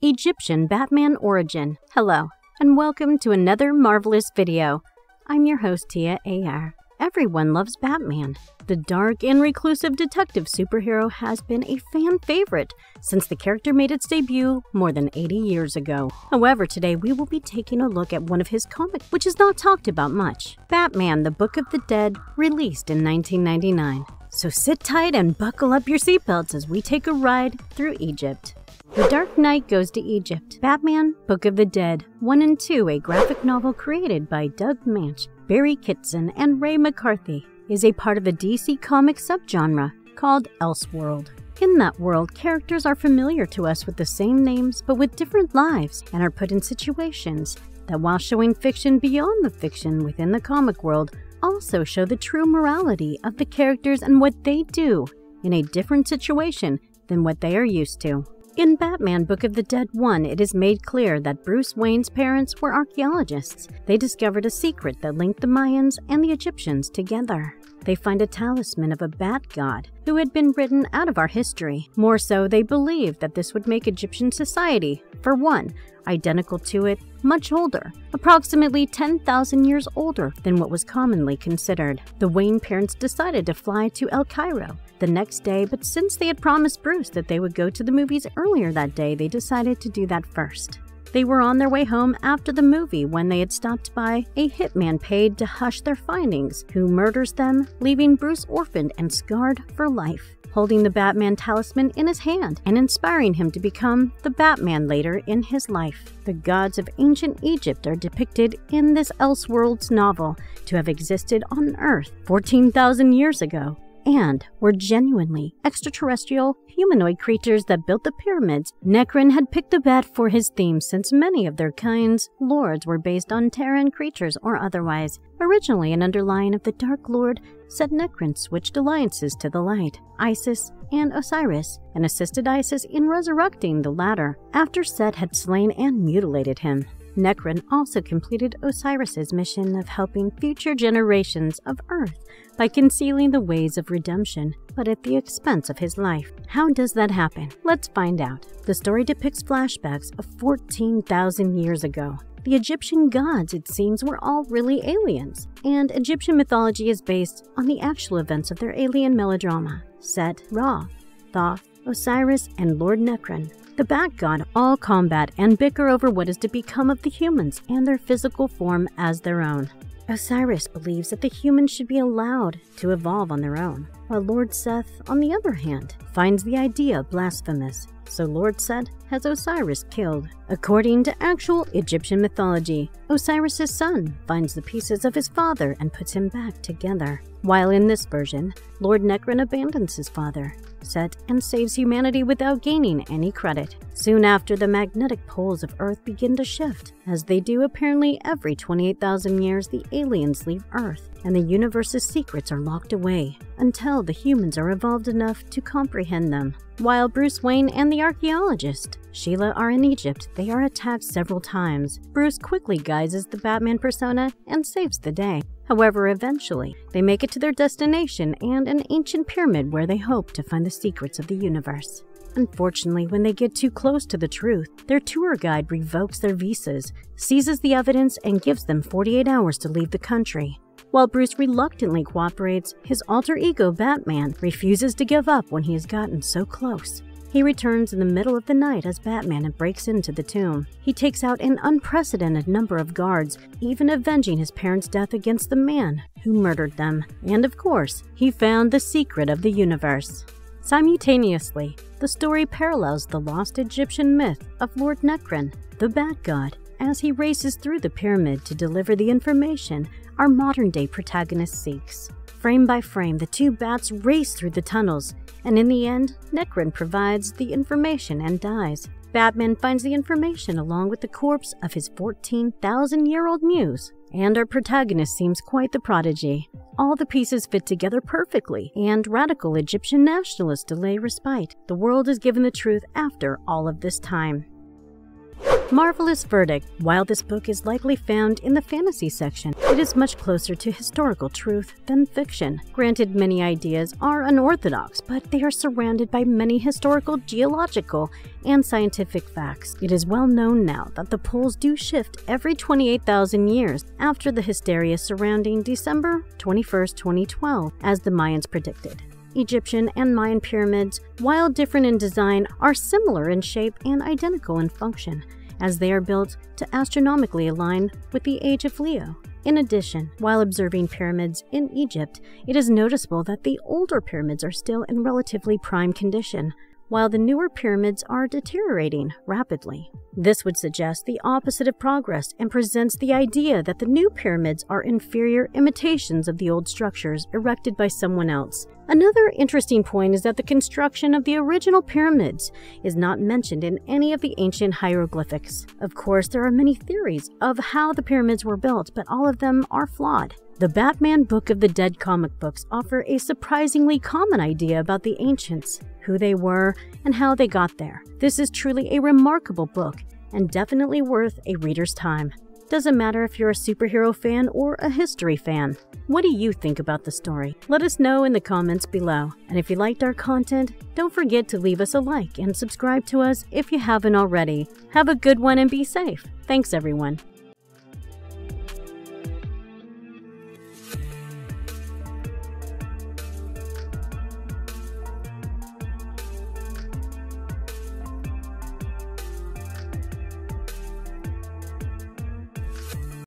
Egyptian Batman Origin. Hello, and welcome to another marvelous video. I'm your host, Tia AR. Everyone loves Batman. The dark and reclusive detective superhero has been a fan favorite since the character made its debut more than 80 years ago. However, today we will be taking a look at one of his comics, which is not talked about much. Batman, the Book of the Dead, released in 1999. So sit tight and buckle up your seatbelts as we take a ride through Egypt. The Dark Knight Goes to Egypt. Batman, Book of the Dead, 1 and 2, a graphic novel created by Doug Manch, Barry Kitson, and Ray McCarthy, is a part of a DC Comics subgenre called Elseworld. In that world, characters are familiar to us with the same names but with different lives and are put in situations that, while showing fiction beyond the fiction within the comic world, also show the true morality of the characters and what they do in a different situation than what they are used to. In Batman Book of the Dead 1, it is made clear that Bruce Wayne's parents were archaeologists. They discovered a secret that linked the Mayans and the Egyptians together. They find a talisman of a bat god who had been written out of our history. More so, they believed that this would make Egyptian society, for one, identical to it, much older, approximately 10,000 years older than what was commonly considered. The Wayne parents decided to fly to El Cairo the next day, but since they had promised Bruce that they would go to the movies earlier that day, they decided to do that first. They were on their way home after the movie when they had stopped by a hitman paid to hush their findings, who murders them, leaving Bruce orphaned and scarred for life, holding the Batman talisman in his hand and inspiring him to become the Batman later in his life. The gods of ancient Egypt are depicted in this Elseworlds novel to have existed on Earth 14,000 years ago, and were genuinely extraterrestrial humanoid creatures that built the pyramids. Necron had picked the bat for his theme since many of their kind's lords were based on Terran creatures or otherwise. Originally an underlying of the Dark Lord, Set Necron switched alliances to the light, Isis and Osiris, and assisted Isis in resurrecting the latter after Set had slain and mutilated him. Necron also completed Osiris's mission of helping future generations of Earth by concealing the ways of redemption, but at the expense of his life. How does that happen? Let's find out. The story depicts flashbacks of 14,000 years ago. The Egyptian gods, it seems, were all really aliens, and Egyptian mythology is based on the actual events of their alien melodrama. Set, Ra, Thoth, Osiris, and Lord Necron, the Bat God, all combat and bicker over what is to become of the humans and their physical form as their own. Osiris believes that the humans should be allowed to evolve on their own, while Lord Seth, on the other hand, finds the idea blasphemous. So Lord Set has Osiris killed. According to actual Egyptian mythology, Osiris' son finds the pieces of his father and puts him back together. While in this version, Lord Necron abandons his father, Set, and saves humanity without gaining any credit. Soon after, the magnetic poles of Earth begin to shift. As they do apparently every 28,000 years, the aliens leave Earth, and the universe's secrets are locked away until the humans are evolved enough to comprehend them. While Bruce Wayne and the archaeologist Sheila are in Egypt, they are attacked several times. Bruce quickly guises the Batman persona and saves the day. However, eventually, they make it to their destination and an ancient pyramid where they hope to find the secrets of the universe. Unfortunately, when they get too close to the truth, their tour guide revokes their visas, seizes the evidence, and gives them 48 hours to leave the country. While Bruce reluctantly cooperates, his alter ego Batman refuses to give up when he has gotten so close. He returns in the middle of the night as Batman and breaks into the tomb. He takes out an unprecedented number of guards, even avenging his parents' death against the man who murdered them. And of course, he found the secret of the universe. Simultaneously, the story parallels the lost Egyptian myth of Lord Necron, the Bat God. As he races through the pyramid to deliver the information our modern-day protagonist seeks. Frame by frame, the two bats race through the tunnels, and in the end, Necron provides the information and dies. Batman finds the information along with the corpse of his 14,000-year-old muse, and our protagonist seems quite the prodigy. All the pieces fit together perfectly, and radical Egyptian nationalists delay respite. The world is given the truth after all of this time. Marvelous verdict. While this book is likely found in the fantasy section, it is much closer to historical truth than fiction. Granted, many ideas are unorthodox, but they are surrounded by many historical, geological, and scientific facts. It is well known now that the poles do shift every 28,000 years after the hysteria surrounding December 21st, 2012, as the Mayans predicted. Egyptian and Mayan pyramids, while different in design, are similar in shape and identical in function, as they are built to astronomically align with the age of Leo. In addition, while observing pyramids in Egypt, it is noticeable that the older pyramids are still in relatively prime condition, while the newer pyramids are deteriorating rapidly. This would suggest the opposite of progress and presents the idea that the new pyramids are inferior imitations of the old structures erected by someone else. Another interesting point is that the construction of the original pyramids is not mentioned in any of the ancient hieroglyphics. Of course, there are many theories of how the pyramids were built, but all of them are flawed. The Batman Book of the Dead comic books offer a surprisingly common idea about the ancients, who they were, and how they got there. This is truly a remarkable book, and definitely worth a reader's time. Doesn't matter if you're a superhero fan or a history fan. What do you think about the story? Let us know in the comments below. And if you liked our content, don't forget to leave us a like and subscribe to us if you haven't already. Have a good one and be safe. Thanks, everyone.